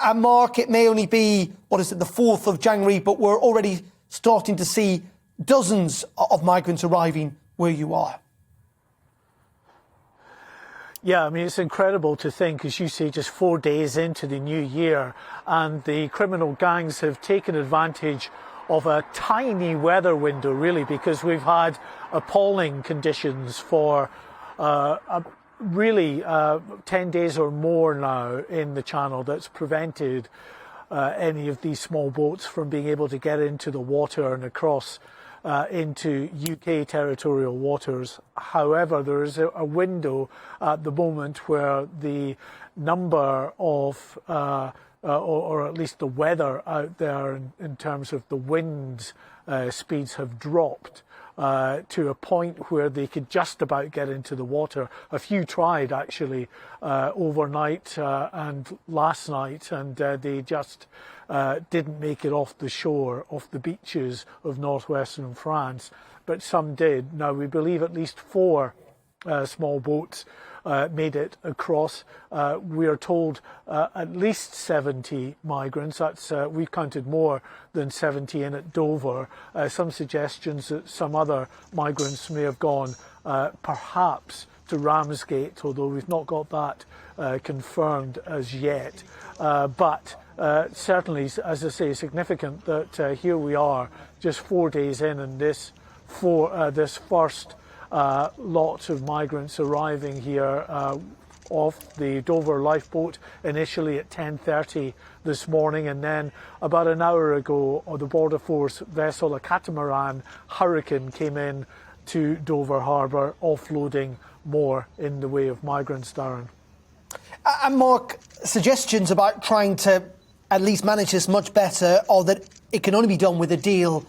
And Mark, it may only be, the 4th of January, but we're already starting to see dozens of migrants arriving where you are. Yeah, I mean, it's incredible to think, as you say, just 4 days into the new year, and the criminal gangs have taken advantage of a tiny weather window, really, because we've had appalling conditions for really 10 days or more now in the channel that's prevented any of these small boats from being able to get into the water and across into UK territorial waters. However, there is a window at the moment where the number of or at least the weather out there in terms of the wind speeds have dropped to a point where they could just about get into the water. A few tried actually overnight and last night, and they just didn't make it off the shore, off the beaches of northwestern France, but some did. Now we believe at least 4 small boats made it across. We are told at least 70 migrants. That's we've counted more than 70 in at Dover. Some suggestions that some other migrants may have gone perhaps to Ramsgate, although we've not got that confirmed as yet. But certainly, as I say, significant that here we are, just 4 days in, and this first lot of migrants arriving here off the Dover lifeboat, initially at 10:30 this morning, and then about an hour ago the Border Force vessel, a catamaran Hurricane, came in to Dover Harbour, offloading more in the way of migrants, Darren. And Mark, suggestions about trying to at least manage this much better, or that it can only be done with a deal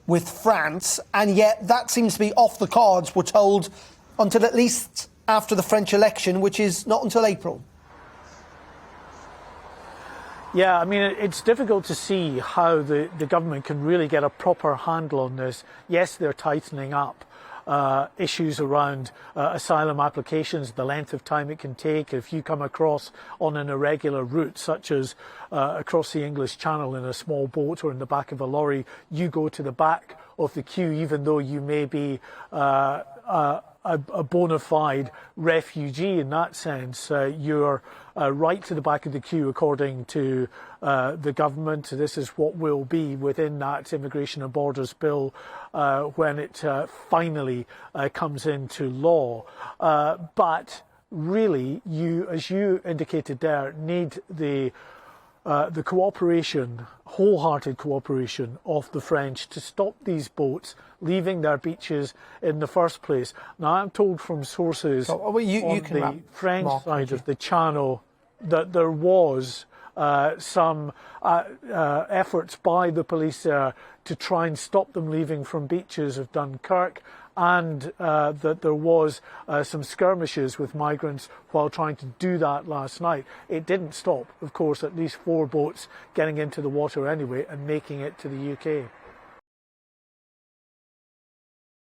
with France, and yet that seems to be off the cards, we're told, until at least after the French election, which is not until April. Yeah, I mean, it's difficult to see how the government can really get a proper handle on this. Yes, they're tightening up issues around asylum applications, the length of time it can take. If you come across on an irregular route, such as across the English Channel in a small boat or in the back of a lorry, you go to the back of the queue, even though you may be a bona fide refugee in that sense. You're right to the back of the queue according to the government. This is what will be within that Immigration and Borders Bill when it finally comes into law. But really, you, as you indicated there, need the cooperation, wholehearted cooperation of the French to stop these boats leaving their beaches in the first place. Now, I'm told from sources on the French side of the Channel that there was some efforts by the police there to try and stop them leaving from beaches of Dunkirk, and that there was some skirmishes with migrants while trying to do that last night. It didn't stop, of course, at least 4 boats getting into the water anyway and making it to the UK.